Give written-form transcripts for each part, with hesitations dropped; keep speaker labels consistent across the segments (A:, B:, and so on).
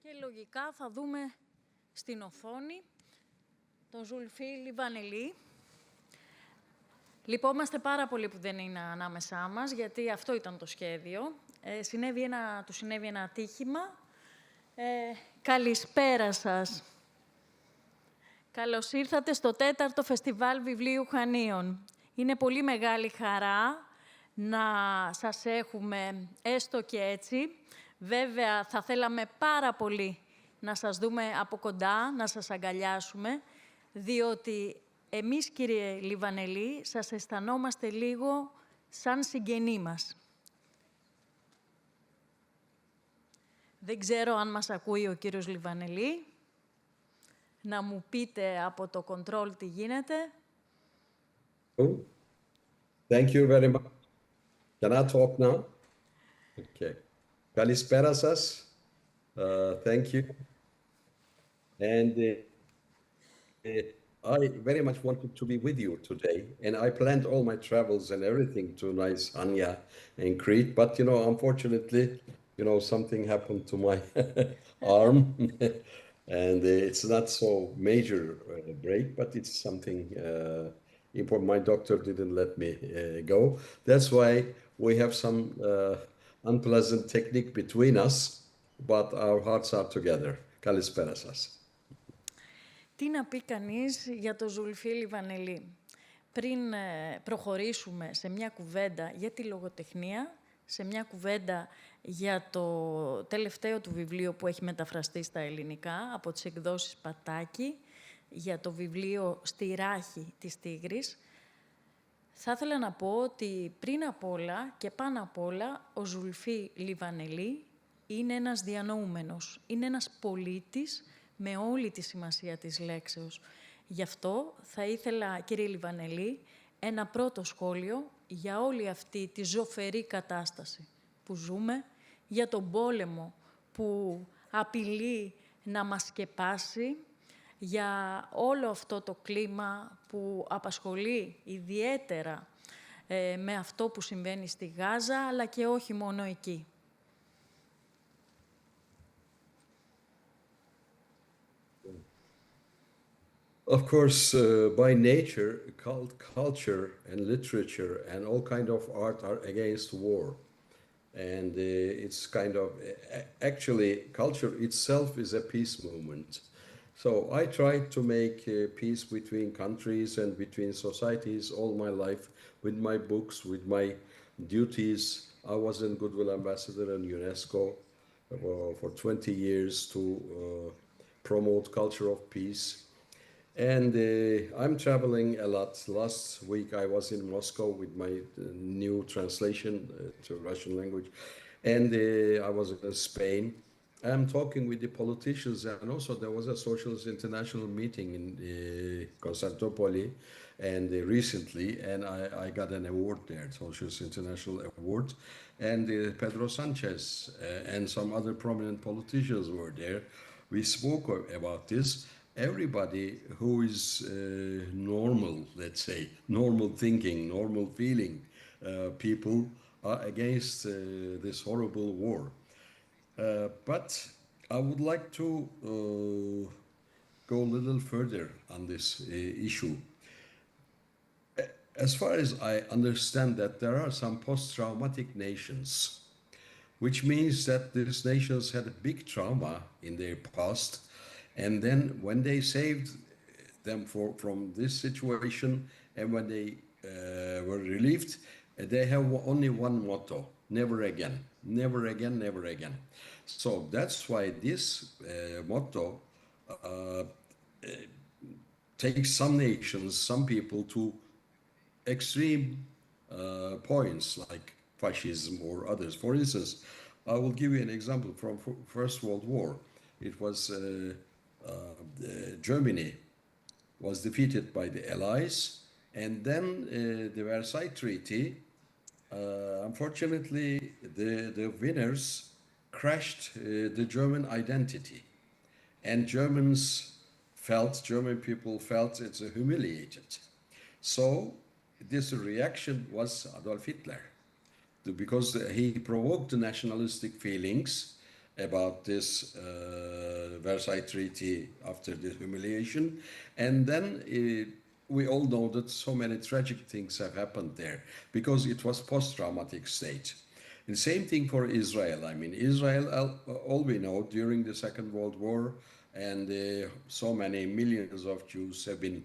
A: Και λογικά θα δούμε στην οθόνη τον Ζουλφί Λιβανελί. Λυπόμαστε πάρα πολύ που δεν είναι ανάμεσά μας, γιατί αυτό ήταν το σχέδιο. Του συνέβη ένα ατύχημα. Καλησπέρα σας. Καλώς ήρθατε στο 4ο Φεστιβάλ Βιβλίου Χανίων. Είναι πολύ μεγάλη χαρά να σας έχουμε έστω και έτσι. Βέβαια, θα θέλαμε πάρα πολύ να σας δούμε από κοντά, να σας αγκαλιάσουμε, διότι εμείς, κύριε Λιβανελί, σας αισθανόμαστε λίγο σαν συγγενή μας. Δεν ξέρω αν μας ακούει ο κύριος Λιβανελί. Να μου πείτε από το control τι γίνεται.
B: Thank you very much. Can I talk now? Okay. Καλησπέρα σας. Thank you. And I very much wanted to be with you today. And I planned all my travels and everything to nice Chania and Crete. But, you know, unfortunately, you know, something happened to my arm. And it's not so major break, but it's something important. My doctor didn't let me go. That's why we have some unpleasant technique between us, but our hearts are together. Καλησπέρα σας.
A: Τι να πει κανείς για το Ζουλφί Λιβανελί. Πριν προχωρήσουμε σε μια κουβέντα για τη λογοτεχνία, σε μια κουβέντα για το τελευταίο του βιβλίο που έχει μεταφραστεί στα ελληνικά από τις εκδόσεις Πατάκη, για το βιβλίο «Στη ράχη της τίγρης», θα ήθελα να πω ότι πριν απ' όλα και πάνω απ' όλα ο Ζουλφί Λιβανελί είναι ένας διανοούμενος, είναι ένας πολίτης με όλη τη σημασία της λέξεως. Γι' αυτό θα ήθελα, κύριε Λιβανελί, ένα πρώτο σχόλιο για όλη αυτή τη ζωφερή κατάσταση που ζούμε, για τον πόλεμο που απειλεί να μας σκεπάσει, για όλο αυτό το κλίμα που απασχολεί ιδιαίτερα με αυτό που συμβαίνει στη Γάζα, αλλά και όχι μόνο εκεί.
B: Of course, by nature, culture and literature and all kind of art are against war. And it's kind of, actually, culture itself is a peace movement. So I tried to make peace between countries and between societies all my life with my books, with my duties. I was a Goodwill Ambassador in UNESCO for 20 years to promote culture of peace. And I'm traveling a lot. Last week I was in Moscow with my new translation to Russian language. And I was in Spain. I'm talking with the politicians, and also there was a Socialist International meeting in Constantinople and recently, and I got an award there, Socialist International Award. And Pedro Sanchez and some other prominent politicians were there. We spoke about this. Everybody who is normal, let's say, normal thinking, normal feeling, people are against this horrible war. But I would like to go a little further on this issue. As far as I understand that there are some post-traumatic nations, which means that these nations had a big trauma in their past. And then when they saved them from this situation and when they were relieved, they have only one motto: never again, never again, never again. So that's why this motto takes some nations, some people to extreme points like fascism or others. For instance, I will give you an example from First World War. It was Germany was defeated by the Allies, and then the Versailles Treaty, unfortunately, the winners crashed the German identity, and German people felt it's humiliated. So this reaction was Adolf Hitler, because he provoked the nationalistic feelings about this Versailles Treaty after the humiliation. And then we all know that so many tragic things have happened there because it was post-traumatic state. And same thing for Israel. I mean, Israel, all we know, during the Second World War, and so many millions of Jews have been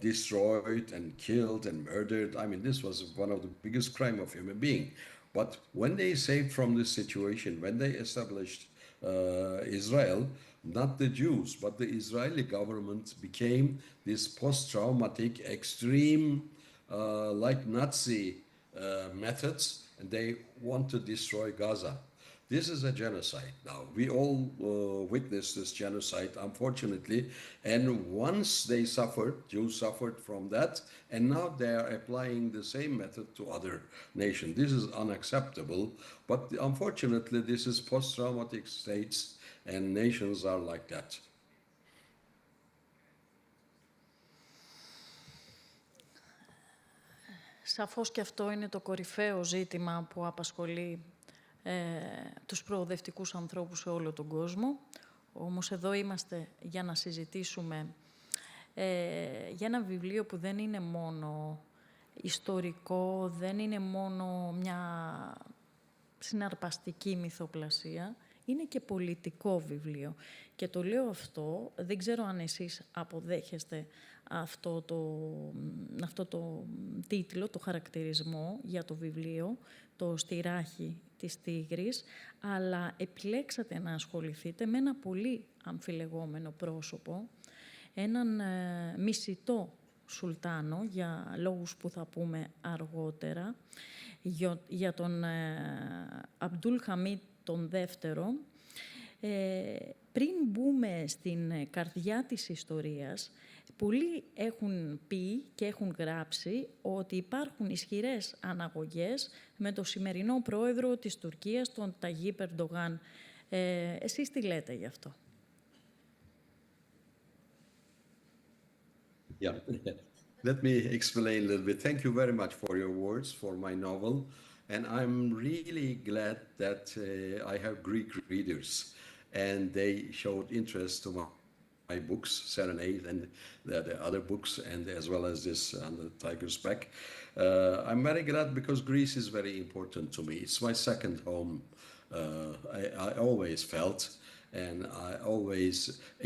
B: destroyed and killed and murdered. I mean, this was one of the biggest crime of human being. But when they saved from this situation, when they established Israel, not the Jews, but the Israeli government became this post-traumatic, extreme, like Nazi methods, and they want to destroy Gaza. This is a genocide now. We all witnessed this genocide, unfortunately. And once they suffered, Jews suffered from that, and now they are applying the same method to other nations. This is unacceptable. But unfortunately, this is post-traumatic states, and nations are like that.
A: Σαφώς και αυτό είναι το κορυφαίο ζήτημα που απασχολεί τους προοδευτικούς ανθρώπους σε όλο τον κόσμο. Όμως εδώ είμαστε για να συζητήσουμε για ένα βιβλίο που δεν είναι μόνο ιστορικό, δεν είναι μόνο μια συναρπαστική μυθοπλασία, είναι και πολιτικό βιβλίο. Και το λέω αυτό, δεν ξέρω αν εσείς αποδέχεστε αυτό το τίτλο, το χαρακτηρισμό για το βιβλίο, το «Στη ράχη της τίγρης», αλλά επιλέξατε να ασχοληθείτε με ένα πολύ αμφιλεγόμενο πρόσωπο, έναν μισητό σουλτάνο, για λόγους που θα πούμε αργότερα, για τον Αμπτούλ Χαμίτ τον δεύτερο. Πριν μπούμε στην καρδιά της ιστορίας, πολλοί έχουν πει και έχουν γράψει ότι υπάρχουν ισχυρές αναγωγές με το σημερινό πρόεδρο της Τουρκίας, τον Ταγίπ Ερντογάν. Εσείς τι λέτε γι' αυτό?
B: Yeah, let me explain a little bit. Thank you very much for your words, for my novel. And I'm really glad that I have Greek readers, and they showed interest to my books, Serenade, and the other books, and as well as this on the Tiger's Back. I'm very glad because Greece is very important to me. It's my second home. I always felt, and I always,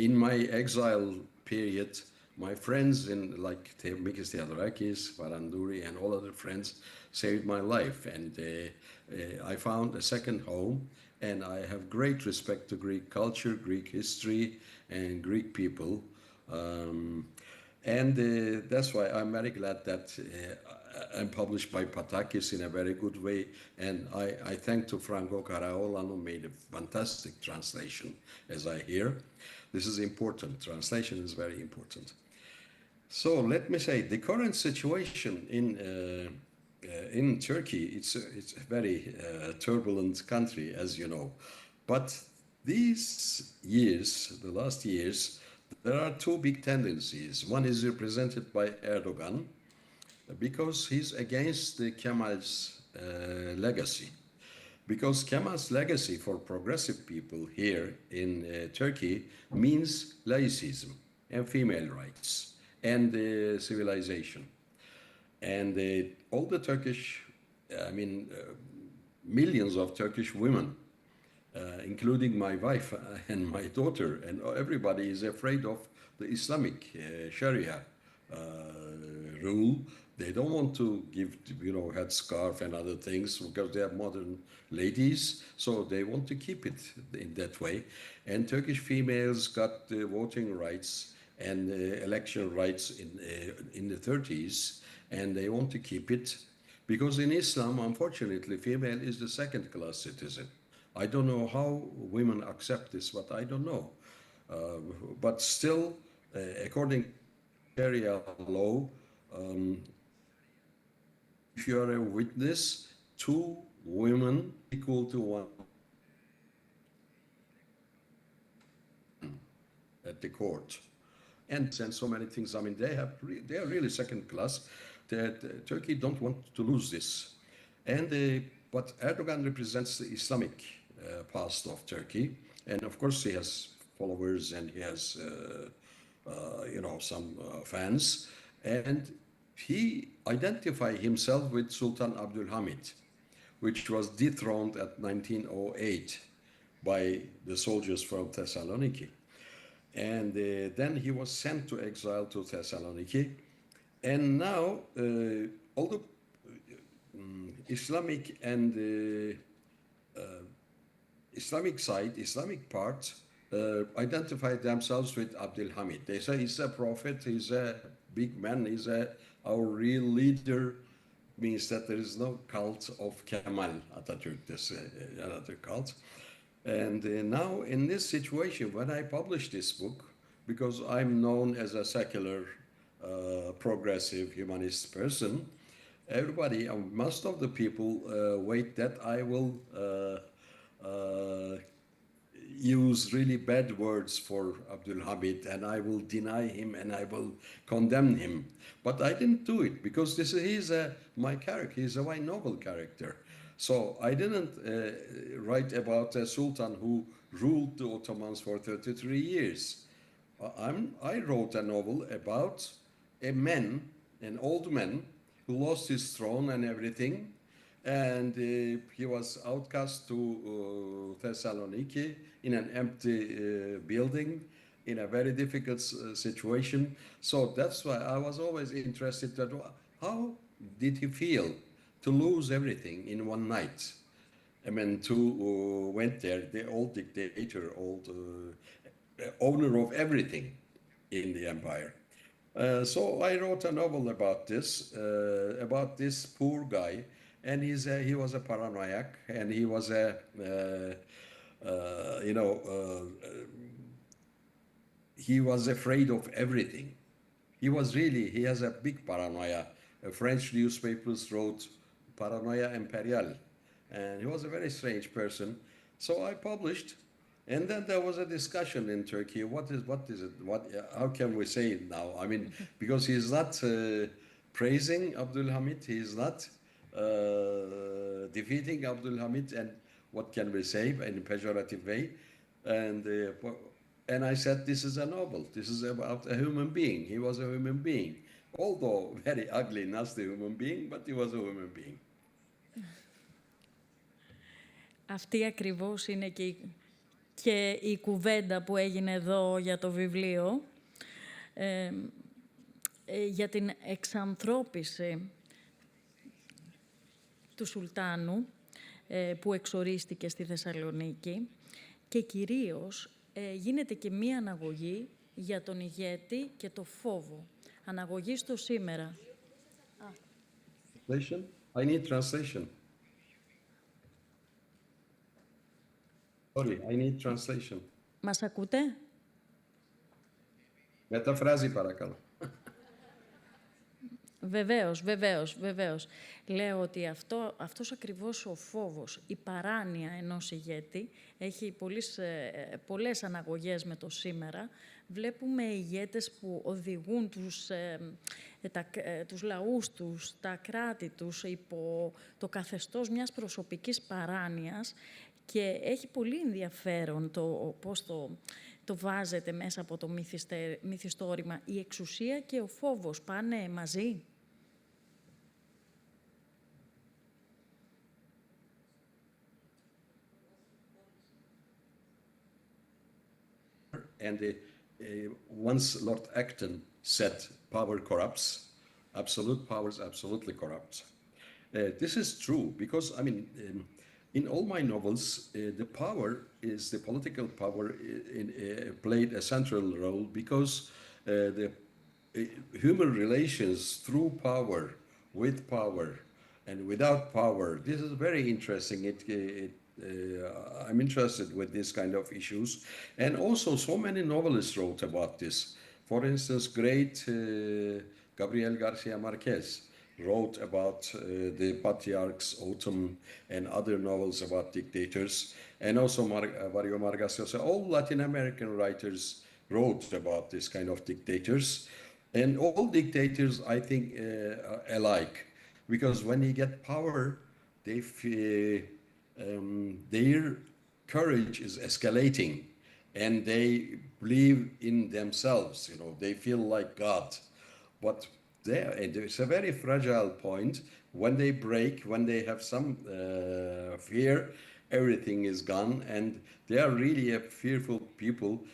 B: in my exile period, my friends in like Mίκης Θεοδωράκης, Varanduri, and all other friends saved my life, and I found a second home, and I have great respect to Greek culture, Greek history, and Greek people, and that's why I'm very glad that I'm published by Patakis in a very good way, and I thank to Franco Caraolan who made a fantastic translation, as I hear. This is important. Translation is very important. So let me say, the current situation in Turkey, it's a very turbulent country, as you know. But these years, the last years, there are two big tendencies. One is represented by Erdogan, because he's against the Kemal's legacy. Because Kemal's legacy for progressive people here in Turkey means laicism and female rights and civilization. And all the Turkish, millions of Turkish women, including my wife and my daughter, and everybody is afraid of the Islamic Sharia rule. They don't want to give, headscarf and other things because they are modern ladies, so they want to keep it in that way. And Turkish females got voting rights and election rights in the 30s, and they want to keep it because in Islam, unfortunately, female is the second-class citizen. I don't know how women accept this, but I don't know. But still, according to Sharia law, if you are a witness, two women equal to one at the court. And so many things. I mean, they are really second class. Turkey don't want to lose this. And but Erdogan represents the Islamic past of Turkey. And of course, he has followers and he has, some fans. And he identified himself with Sultan Abdülhamid, which was dethroned at 1908 by the soldiers from Thessaloniki. And then he was sent to exile to Thessaloniki. And now, all the Islamic and Islamic part identify themselves with Abdülhamid. They say he's a prophet, he's a big man, he's our real leader. Means that there is no cult of Kemal Atatürk, this another cult. And now in this situation, when I publish this book, because I'm known as a secular, progressive, humanist person, everybody, most of the people wait that I will use really bad words for Abdülhamid and I will deny him and I will condemn him. But I didn't do it because he's my character, he's a white novel character. So I didn't write about a sultan who ruled the Ottomans for 33 years. I wrote a novel about a man, an old man, who lost his throne and everything. And he was outcast to Thessaloniki in an empty building in a very difficult situation. So that's why I was always interested that how did he feel to lose everything in one night? I mean, to went there, the old dictator, old owner of everything in the empire. So I wrote a novel about this poor guy. And he was a paranoiac, and he was he was afraid of everything. He has a big paranoia. French newspapers wrote paranoia imperial, and he was a very strange person. So I published, and then there was a discussion in Turkey. What is it? How can we say it now? I mean, because he's not praising Abdülhamid, he's not defeating Abdülhamid, and what can we say in a pejorative way? And I said, this is a novel. This is about a human being. He was a human being, although very ugly, nasty human being, but he was a human being.
A: Αυτή ακριβώς είναι και η κουβέντα που έγινε εδώ για το βιβλίο, για την εξανθρώπιση του Σουλτάνου που εξορίστηκε στη Θεσσαλονίκη και κυρίως γίνεται και μία αναγωγή για τον ηγέτη και το φόβο. Αναγωγή στο σήμερα.
B: Translation? I need translation. Sorry, I need translation.
A: Μας ακούτε?
B: Μεταφράζει παρακαλώ.
A: Βεβαίως. Λέω ότι αυτός ακριβώς ο φόβος, η παράνοια ενός ηγέτη, έχει πολλές αναγωγές με το σήμερα. Βλέπουμε ηγέτες που οδηγούν τους λαούς τους, τα κράτη τους, υπό το καθεστώς μιας προσωπικής παράνοιας και έχει πολύ ενδιαφέρον πώς το βάζετε μέσα από το μυθιστόρημα. Η εξουσία και ο φόβος πάνε μαζί.
B: And once Lord Acton said power corrupts, absolute power is absolutely corrupt. This is true because, I mean, in all my novels, the political power played a central role because the human relations through power, with power, and without power, this is very interesting. I'm interested with this kind of issues. And also so many novelists wrote about this. For instance, great Gabriel Garcia Marquez wrote about the patriarchs, Autumn, and other novels about dictators. And also Mario Vargas Llosa. All Latin American writers wrote about this kind of dictators. And all dictators, I think, alike. Because when you get power, their courage is escalating, and they believe in themselves. You know, they feel like God. But it's a very fragile point. When they break, when they have some fear, everything is gone, and they are really a fearful people.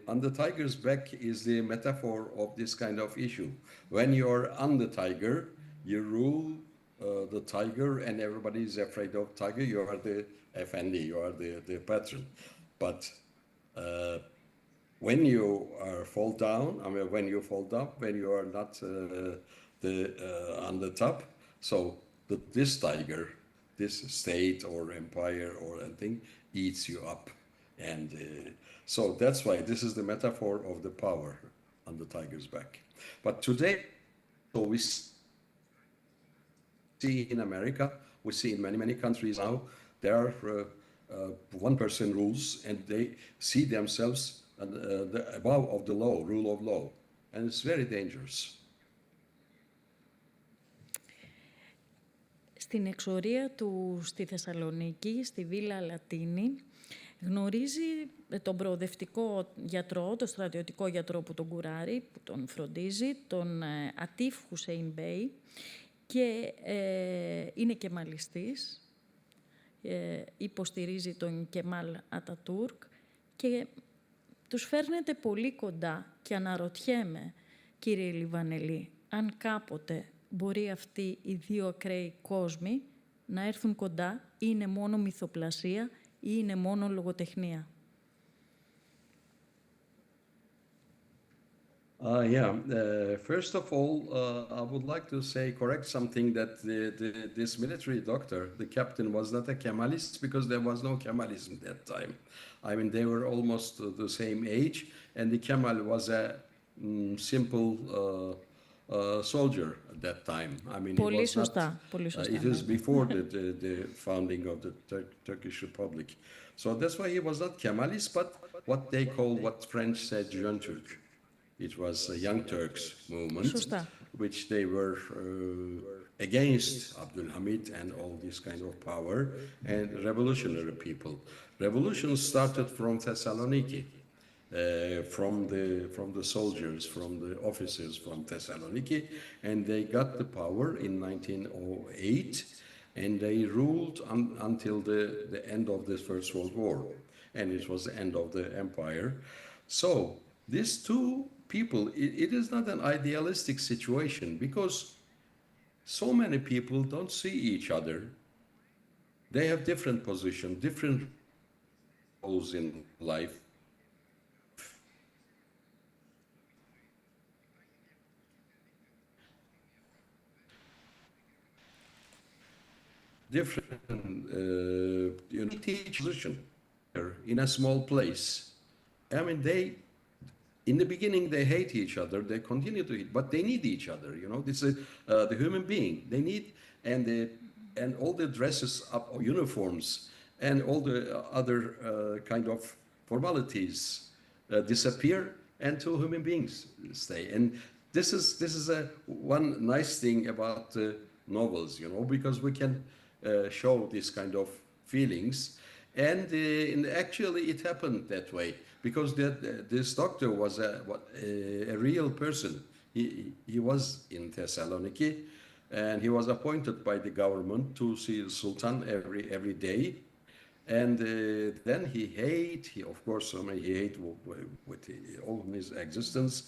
B: On the tiger's back is the metaphor of this kind of issue. When you're on the tiger, you rule the tiger, and everybody is afraid of tiger. You are the effendi, you are the patron. But when you fall down, I mean, when you fall down, when you are not on the top, so this tiger, this state or empire or anything, eats you up. And so that's why this is the metaphor of the power on the tiger's back. But today, so we see in America, we see in many, many countries now, there are one person rules, and they see themselves above of the law, rule of law. And it's very dangerous.
A: Στην εξορία του στη Θεσσαλονίκη, στη Βίλα Λατίνη, γνωρίζει τον προοδευτικό γιατρό, τον στρατιωτικό γιατρό που τον κουράρει, που τον φροντίζει, τον Ατίφ Χουσέιν Μπέι, και είναι κεμαλιστής, υποστηρίζει τον Κεμάλ Ατατούρκ και τους φέρνεται πολύ κοντά και αναρωτιέμαι, κύριε Λιβανελί, αν κάποτε μπορεί αυτοί οι δύο ακραίοι κόσμοι να έρθουν κοντά ή είναι μόνο μυθοπλασία ή είναι μόνο λογοτεχνία.
B: First of all, I would like to correct something that this military doctor, the captain, was not a Kemalist because there was no Kemalism that time. I mean, they were almost the same age, and the Kemal was a simple soldier at that time. I mean,
A: πολύ σωστά.
B: It is before the founding of the Turkish Republic. So that's why he was not Kemalist, but what they call, what French said, Jeune Turk. It was a Young Turks movement, which they were against Abdul Hamid and all this kind of power, and revolutionary people. Revolution started from Thessaloniki, from the soldiers, from the officers from Thessaloniki, and they got the power in 1908, and they ruled until the end of the First World War, and it was the end of the empire. So these two people, it is not an idealistic situation because so many people don't see each other. They have different positions, different roles in life. Different position in a small place. I mean, in the beginning, they hate each other. They continue to hate, but they need each other. You know, this is the human being. They need, and all the dresses up, uniforms, and all the other kind of formalities disappear, and two human beings stay. And this is one nice thing about novels, you know, because we can show this kind of feelings, and actually it happened that way. Because this doctor was a real person. He was in Thessaloniki, and he was appointed by the government to see the Sultan every day. And then he hate with all his existence.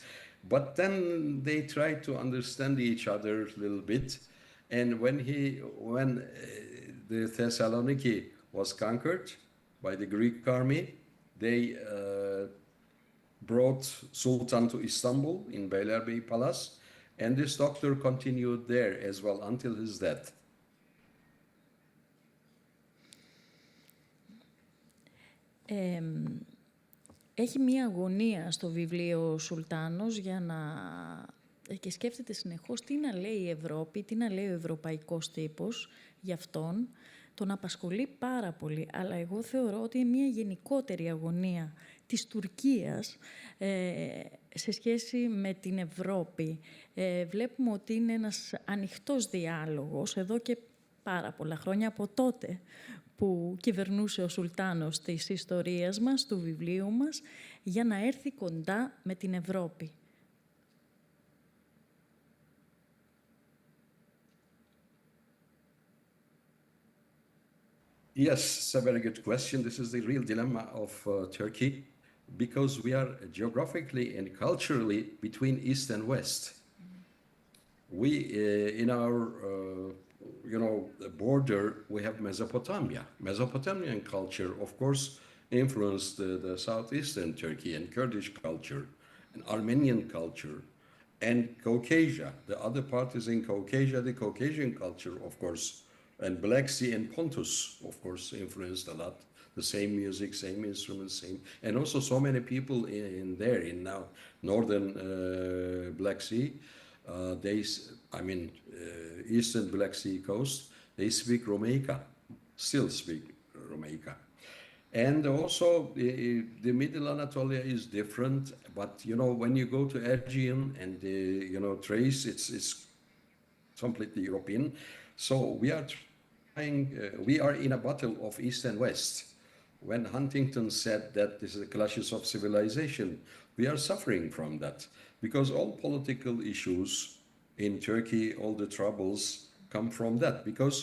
B: But then they tried to understand each other a little bit. And when the Thessaloniki was conquered by the Greek army, they brought Sultan to Istanbul in Beylerbeyi Palace, and this doctor continued there as well until his death.
A: Έχει μία αγωνία στο βιβλίο ο Σουλτάνος και σκέφτεται συνεχώς τι να λέει η Ευρώπη, τι να λέει ο ευρωπαϊκός τύπος για αυτόν. Τον απασχολεί πάρα πολύ, αλλά εγώ θεωρώ ότι είναι μια γενικότερη αγωνία της Τουρκίας σε σχέση με την Ευρώπη. Βλέπουμε ότι είναι ένας ανοιχτός διάλογος εδώ και πάρα πολλά χρόνια από τότε που κυβερνούσε ο Σουλτάνος της ιστορίας μας, του βιβλίου μας, για να έρθει κοντά με την Ευρώπη.
B: Yes, it's a very good question. This is the real dilemma of Turkey, because we are geographically and culturally between East and West. We, in our, border, we have Mesopotamia. Mesopotamian culture, of course, influenced the southeastern Turkey and Kurdish culture and Armenian culture and Caucasia. The other part is in Caucasia, the Caucasian culture, of course, and Black Sea and Pontus, of course, influenced a lot. The same music, same instruments, same, and also so many people in there in now northern Black Sea. Eastern Black Sea coast, they speak Romaica, still speak Romaica. And also the Middle Anatolia is different, but when you go to Aegean and Thrace, it's completely European. So we are in a battle of East and West. When Huntington said that this is a clashes of civilization, we are suffering from that, because all political issues in Turkey, all the troubles come from that. Because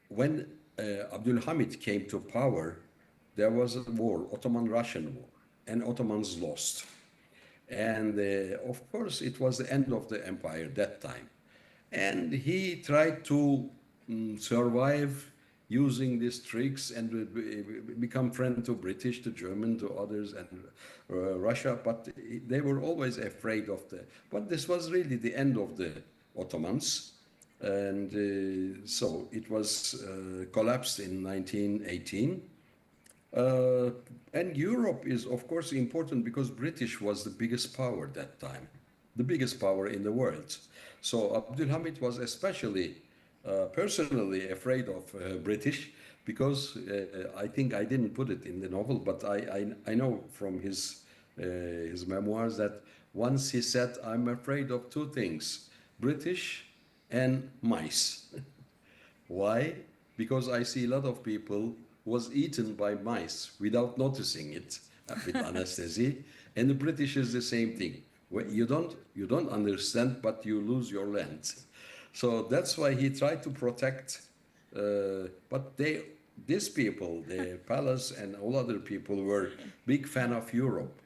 B: when Abdülhamit came to power, there was a war, Ottoman-Russian war, and Ottomans lost. And of course, it was the end of the empire that time. And he tried to survive using these tricks and become friend to British, to German, to others, and Russia. But they were always afraid of but this was really the end of the Ottomans. And so it was collapsed in 1918. And Europe is, of course, important because British was the biggest power that time, the biggest power in the world. So Abdülhamit was especially personally afraid of British, because I think I didn't put it in the novel, but I know from his memoirs that once he said, "I'm afraid of two things, British and mice." Why? Because I see a lot of people was eaten by mice without noticing it with anesthesia, and the British is the same thing. You don't understand, but you lose your land. So that's why he tried to protect, but these people, the palace and all other people, were big fan of Europe,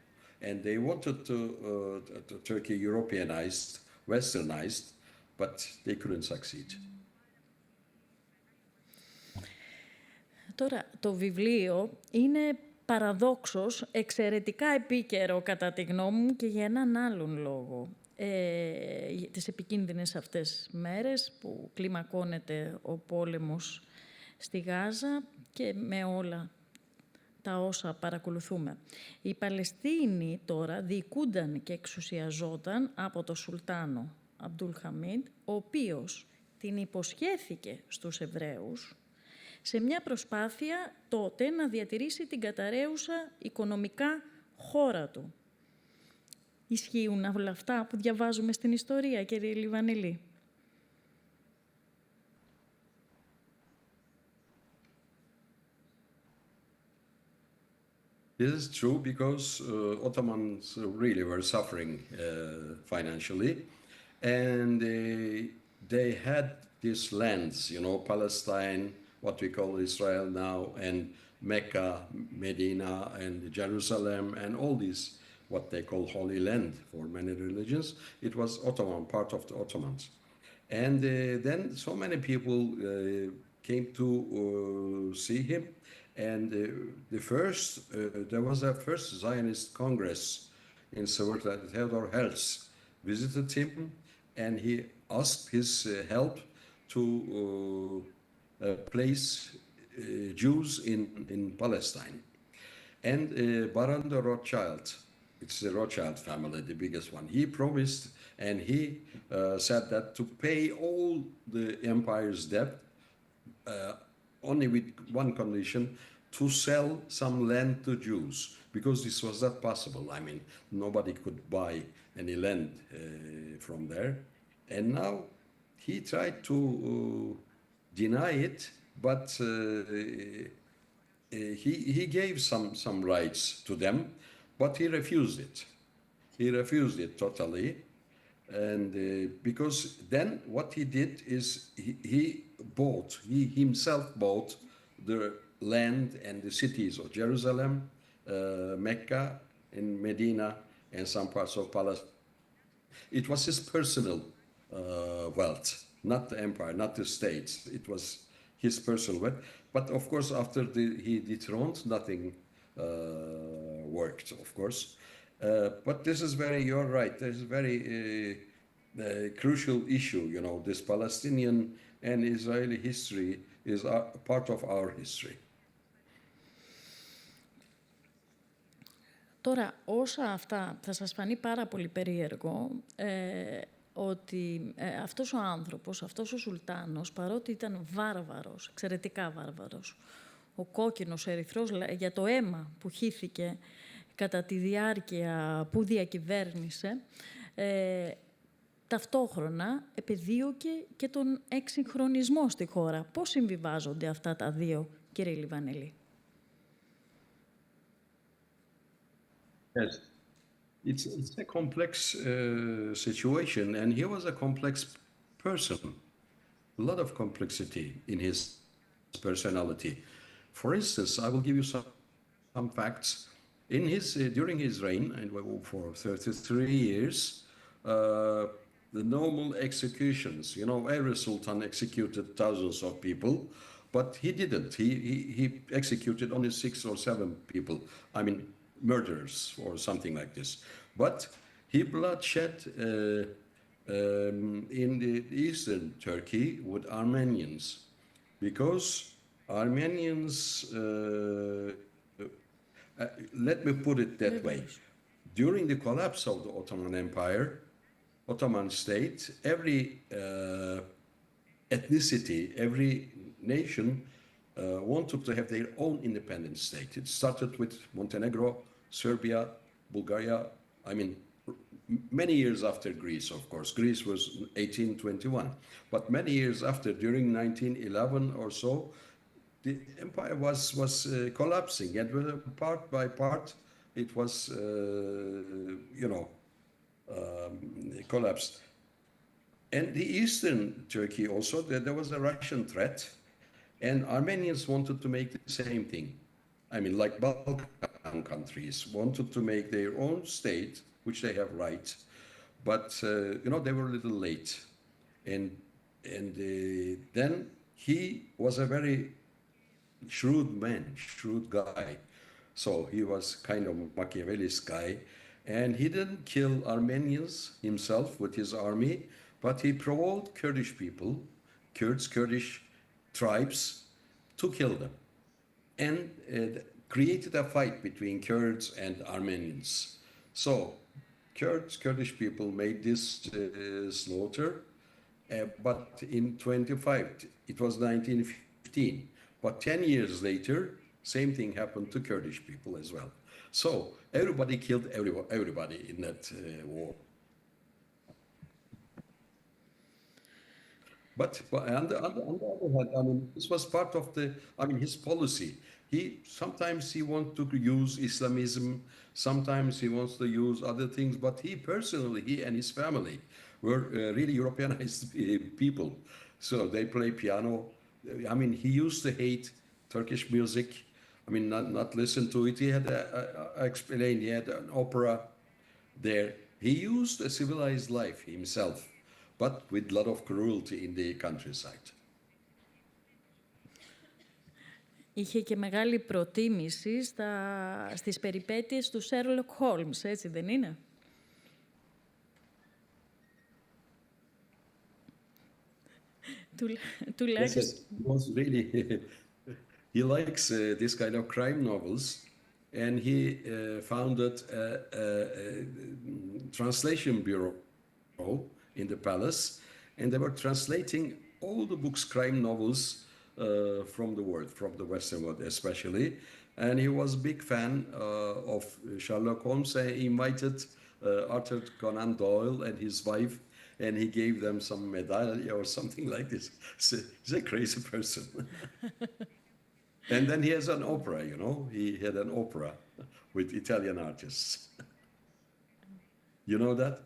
B: and they wanted to Turkey Europeanized, westernized, but they couldn't succeed.
A: Τώρα, το βιβλίο είναι παραδόξως εξαιρετικά επίκαιρο κατά τη γνώμη μου και για έναν άλλον λόγο. Τις επικίνδυνες αυτές μέρες που κλιμακώνεται ο πόλεμος στη Γάζα και με όλα τα όσα παρακολουθούμε. Οι Παλαιστίνοι τώρα διοικούνταν και εξουσιαζόταν από το Σουλτάνο Αμπτουλχαμίντ, ο οποίος την υποσχέθηκε στους Εβραίους σε μια προσπάθεια τότε να διατηρήσει την καταραίουσα οικονομικά χώρα του. Ισχύουν όλα αυτά που διαβάζουμε στην ιστορία, κύριε Λιβανελί?
B: This is true because Ottomans really were suffering financially, and they had these lands, Palestine, what we call Israel now, and Mecca, Medina, and Jerusalem, and all these what they call Holy Land for many religions. It was Ottoman, part of the Ottomans. And then so many people came to see him. And there was a first Zionist Congress in Switzerland. Theodor Herzl visited him, and he asked his help to place Jews in Palestine. And Baron de Rothschild, it's the Rothschild family, the biggest one. He promised, and he said that to pay all the empire's debt, only with one condition, to sell some land to Jews, because this was not possible. I mean, nobody could buy any land from there. And now he tried to deny it, but he gave some rights to them, but he refused it. He refused it totally. And because then what he did is he himself bought the land and the cities of Jerusalem, Mecca, and Medina, and some parts of Palestine. It was his personal wealth, not the empire, not the states. It was his personal wealth. But of course, after he dethroned, nothing worked, of course. But this is you're right, this is very crucial issue, you know, this Palestinian and Israeli history is part of our history.
A: Τώρα, όσα αυτά θα σας φανεί πάρα πολύ περίεργο, ότι αυτός ο άνθρωπος, αυτός ο Σουλτάνος, παρότι ήταν βάρβαρος, εξαιρετικά βάρβαρος, ο κόκκινος ερυθρός για το αίμα που χύθηκε κατά τη διάρκεια που διακυβέρνησε, ταυτόχρονα επεδίωκε και τον εξυγχρονισμό στη χώρα. Πώς συμβιβάζονται αυτά τα δύο, κύριε Λιβανελί?
B: Yes, it's a complex situation, and he was a complex person. A lot of complexity in his personality. For instance, I will give you some facts. In during his reign, and for 33 years, the normal executions, you know, every sultan executed thousands of people, but he didn't. He executed only 6 or 7 people. I mean, murderers or something like this. But he bloodshed in the eastern Turkey with Armenians, because Armenians, let me put it that way, during the collapse of the Ottoman Empire, Ottoman state, every ethnicity, every nation wanted to have their own independent state. It started with Montenegro, Serbia, Bulgaria, I mean, many years after Greece, of course. Greece was 1821. But many years after, during 1911 or so, the empire was collapsing. And part by part, it was, collapsed. And the eastern Turkey also, there was a Russian threat. And Armenians wanted to make the same thing. I mean, like Balkan countries wanted to make their own state, which they have right. But, they were a little late. And then he was a very shrewd man, shrewd guy. So he was kind of Machiavelli's guy. And he didn't kill Armenians himself with his army, but he provoked Kurdish people, Kurdish tribes, to kill them, and created a fight between Kurds and Armenians. So Kurdish people made this slaughter, but in 25, it was 1915, but 10 years later, same thing happened to Kurdish people as well. So everybody killed everybody in that war. But on the other hand, I mean, this was part of his policy. Sometimes he wants to use Islamism, sometimes he wants to use other things, but he and his family were really Europeanized people. So they play piano. I mean, he used to hate Turkish music. I mean, not listen to it. He had, I explained, he had an opera there. He used a civilized life himself, but with a lot of cruelty in the countryside.
A: Είχε και μεγάλη προτίμηση στις περιπέτειες του Sherlock Holmes, έτσι δεν είναι?
B: Yes, he likes this kind of crime novels, and he founded a translation bureau in the palace, and they were translating all the books, crime novels, from the world, from the Western world especially. And he was a big fan of Sherlock Holmes. He invited Arthur Conan Doyle and his wife and he gave them some medallion or something like this. He's a crazy person. And then he has an opera, you know. He had an opera with Italian artists. You know that?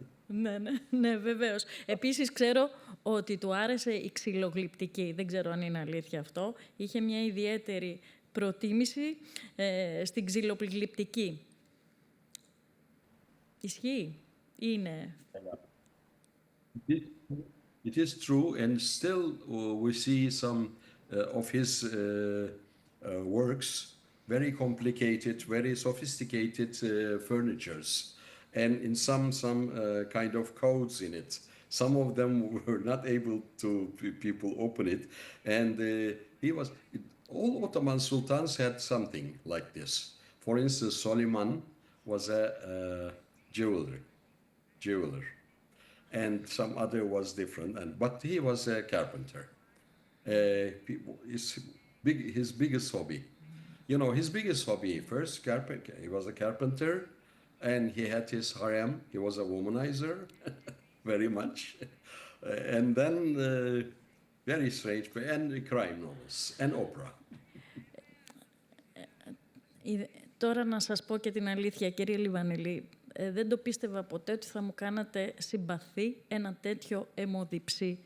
A: Ναι, βεβαίως. Επίσης ξέρω ότι του άρεσε η ξυλογλυπτική. Δεν ξέρω αν είναι αλήθεια αυτό. Είχε μια ιδιαίτερη προτίμηση στην ξυλογλυπτική. Ισχύει? Είναι?
B: It is true, and still we see some of his works, very complicated, very sophisticated furnitures, and in some kind of codes in it. Some of them were not able to people open it, and all Ottoman sultans had something like this. For instance, Soliman was a jeweler, and some other was different, but he was a carpenter. His biggest hobby, you know, his biggest hobby first, he was a carpenter, and he had his harem. He was a womanizer, very much, and then very strange, and crime novels and opera.
A: Τώρα να σας πω και την αλήθεια, κύριε Λιβανελί, δεν το πίστευα ποτέ ότι θα μου κάνατε συμπαθή ένα τέτοιο αιμοδιψή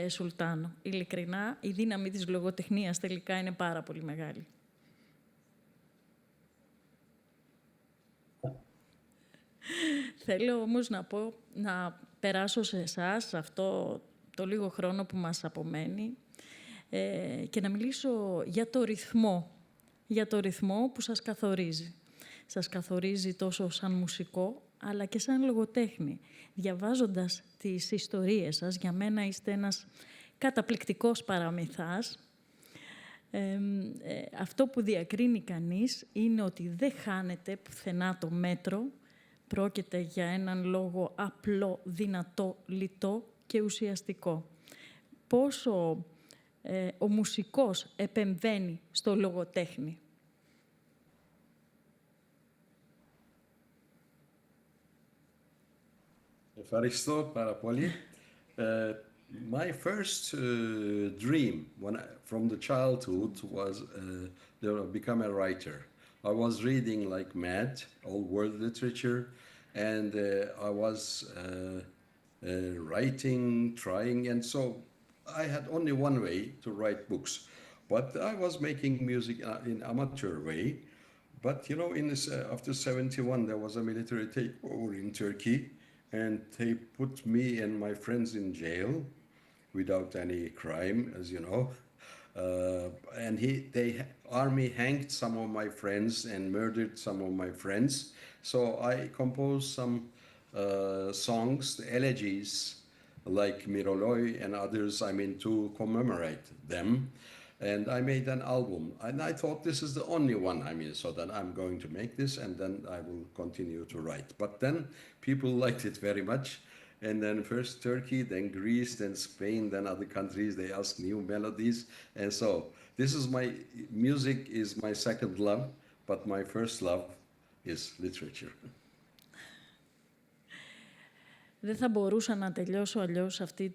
A: σουλτάνο. Ειλικρινά, η δύναμη της λογοτεχνίας τελικά είναι πάρα πολύ μεγάλη. Θέλω όμως να περάσω σε εσάς αυτό το λίγο χρόνο που μας απομένει και να μιλήσω για το ρυθμό που σας καθορίζει. Σας καθορίζει τόσο σαν μουσικό, αλλά και σαν λογοτέχνη. Διαβάζοντας τις ιστορίες σας, για μένα είστε ένας καταπληκτικός παραμυθάς. Αυτό που διακρίνει κανείς είναι ότι δεν χάνεται πουθενά το μέτρο. Πρόκειται για έναν λόγο απλό, δυνατό, λιτό και ουσιαστικό. Πόσο ο μουσικός επεμβαίνει στο λογοτέχνη.
B: Ευχαριστώ πάρα πολύ. My first dream from the childhood was to become a writer. I was reading like mad, old world literature, and I was writing, trying, and so I had only one way to write books. But I was making music in amateur way. But you know, after 1971, there was a military takeover in Turkey, and they put me and my friends in jail without any crime, as you know. And the army hanged some of my friends and murdered some of my friends. So I composed some songs, elegies, like Miroloy and others, to commemorate them. And I made an album. And I thought this is the only one, so that I'm going to make this, and then I will continue to write. But then people liked it very much. And then first Turkey, then Greece, then Spain, then other countries, they asked new melodies. And so music is my second love, but my first love is literature.
A: Δεν θα μπορούσα να τελειώσω αλλιώς αυτή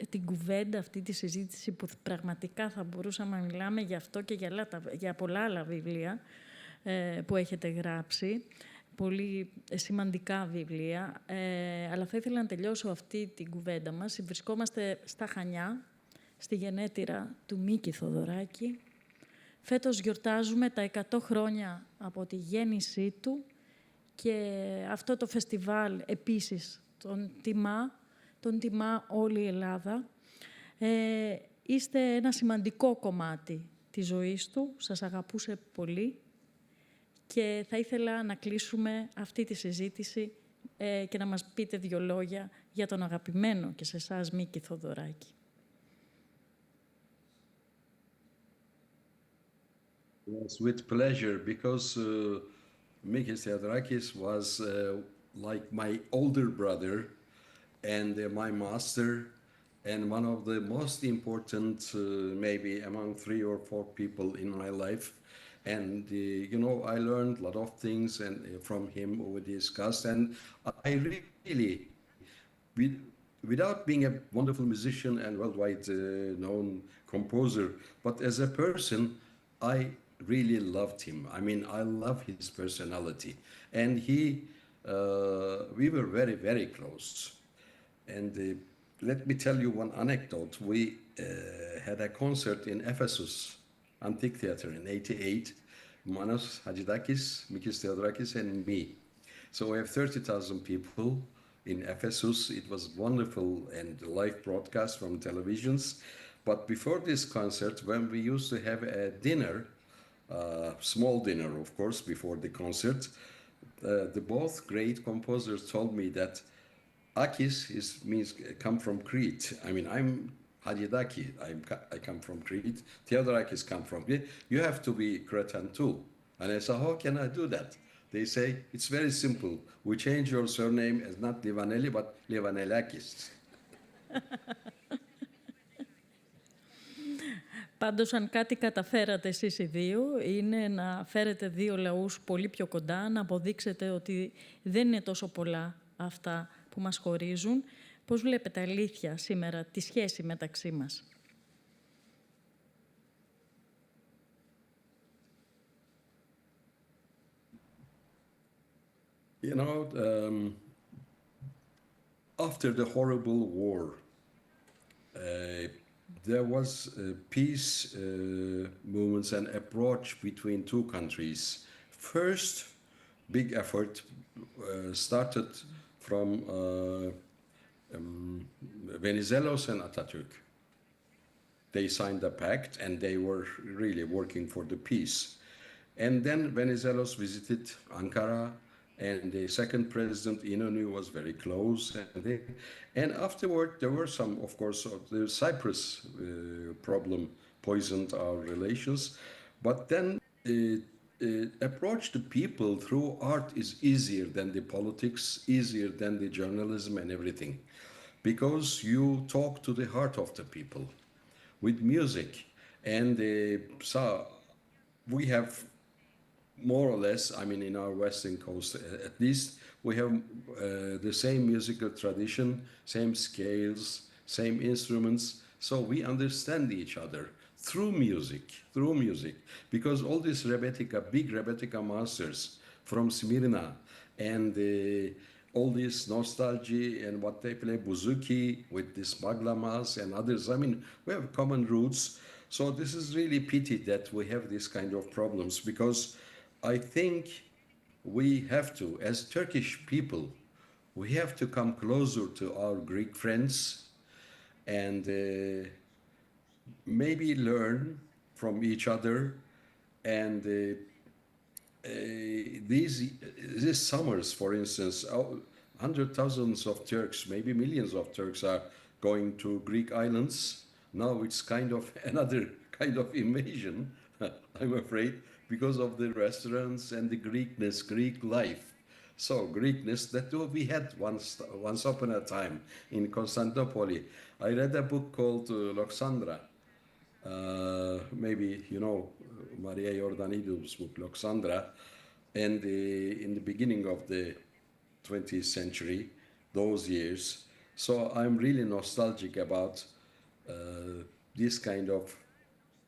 A: την κουβέντα, αυτή τη συζήτηση που πραγματικά θα μπορούσαμε να μιλάμε για αυτό και για πολλά άλλα βιβλία που έχετε γράψει. Πολύ σημαντικά βιβλία, αλλά θα ήθελα να τελειώσω αυτή την κουβέντα μας. Βρισκόμαστε στα Χανιά, στη γενέτειρα του Μίκη Θεοδωράκη. Φέτος γιορτάζουμε τα 100 χρόνια από τη γέννησή του και αυτό το φεστιβάλ επίσης τον τιμά όλη η Ελλάδα. Είστε ένα σημαντικό κομμάτι της ζωής του, σας αγαπούσε πολύ. Και θα ήθελα να κλείσουμε αυτή τη συζήτηση και να μας πείτε 2 λόγια για τον αγαπημένο και σε εσάς Μίκη Θεοδωράκη.
B: Yes, with pleasure, because Mikis Theodorakis was like my older brother and my master, and one of the most important, maybe among 3 or 4 people in my life. And, I learned a lot of things from him we discussed. And I really, without being a wonderful musician and worldwide known composer, but as a person, I really loved him. I mean, I love his personality. And we were very, very close. And let me tell you one anecdote. We had a concert in Ephesus Antique Theater in '88. Manos Hadjidakis, Mikis Theodorakis, and me. So we have 30,000 people in Ephesus. It was wonderful and live broadcast from televisions. But before this concert, when we used to have a dinner, small dinner, of course, before the concert, the both great composers told me that Akis means come from Crete. I mean, I'm Hadjidaki, I come from Crete. Theodorakis come from Crete. You have to be Cretan too. And I said, how can I do that? They say, it's very simple. We change your surname as not Livaneli, but Livanelakis.
A: Πάντως, αν κάτι καταφέρατε εσείς οι δύο, είναι να φέρετε δύο λαούς πολύ πιο κοντά, να αποδείξετε ότι δεν είναι τόσο πολλά αυτά που μας χωρίζουν. Πώς βλέπετε αλήθεια σήμερα τη σχέση μεταξύ μας?
B: You know, after the horrible war, there was peace movements and approach between two countries. First, big effort started from Venizelos and Atatürk. They signed a pact and they were really working for the peace. And then Venizelos visited Ankara, and the second president, Ioannou, was very close. And afterward, there were some, of course, the Cyprus problem poisoned our relations. But then approach the people through art is easier than the politics, easier than the journalism and everything. Because you talk to the heart of the people with music. And so we have more or less, I mean, in our Western coast, at least, we have the same musical tradition, same scales, same instruments. So we understand each other through music, because all these big Rebetika masters from Smyrna and all this nostalgia and what they play, bouzouki with this baglamas and others. I mean, we have common roots. So this is really pity that we have these kind of problems, because I think we have to, as Turkish people, we have to come closer to our Greek friends and maybe learn from each other. And these summers, for instance, hundreds of thousands of Turks, maybe millions of Turks are going to Greek islands. Now it's kind of another kind of invasion, I'm afraid, because of the restaurants and the Greekness, Greek life. So Greekness that we had once upon a time in Constantinople. I read a book called Loxandra. Maybe you know Maria Iordanidou's book, Loxandra. And in the beginning of the 20th century, those years. So I'm really nostalgic about this kind of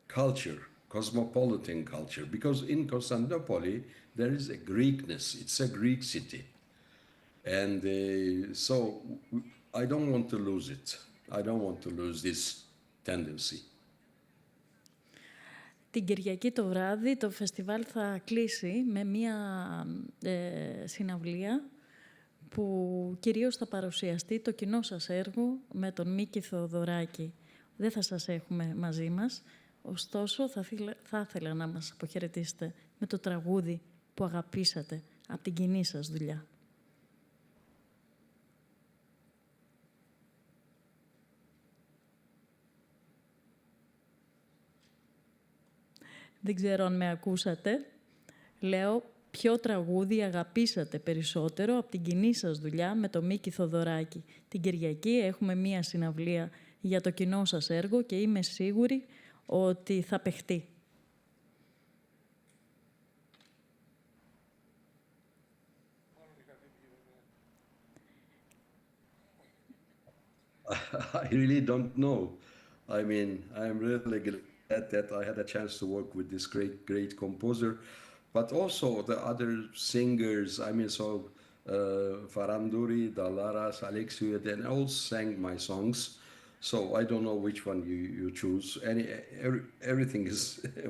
B: culture, cosmopolitan culture, because in Constantinople there is a Greekness. It's a Greek city, and so I don't want to lose it. I don't want to lose this tendency.
A: Την Κυριακή το βράδυ το φεστιβάλ θα κλείσει με μία συναυλία που κυρίως θα παρουσιαστεί το κοινό σας έργο με τον Μίκη Θεοδωράκη. Δεν θα σας έχουμε μαζί μας. Ωστόσο, θα ήθελα να μας αποχαιρετήσετε με το τραγούδι που αγαπήσατε από την κοινή σας δουλειά. Δεν ξέρω αν με ακούσατε. Λέω, ποιο τραγούδι αγαπήσατε περισσότερο από την κοινή σας δουλειά με τον Μίκη Θεοδωράκη. Την Κυριακή έχουμε μία συναυλία για το κοινό σας έργο και είμαι σίγουρη ότι θα παιχτεί.
B: I really don't know. I mean, I'm really glad that I had a chance to work with this great composer, but also the other singers. I mean, so Faranduri, Dalaras, Alexiou, they all sang my songs. So I don't know which one you choose. Everything is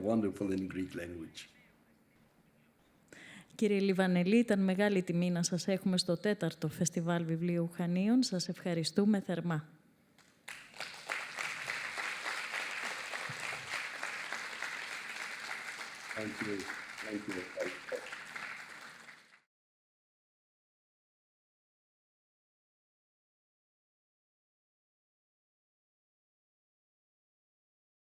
B: wonderful in Greek language.
A: Κύριε Λιβανελί, ήταν μεγάλη τιμή να σας έχουμε στο 4ο Φεστιβάλ Βιβλίου Χανίων. Σας ευχαριστούμε θερμά.
B: Thank you. Thank you.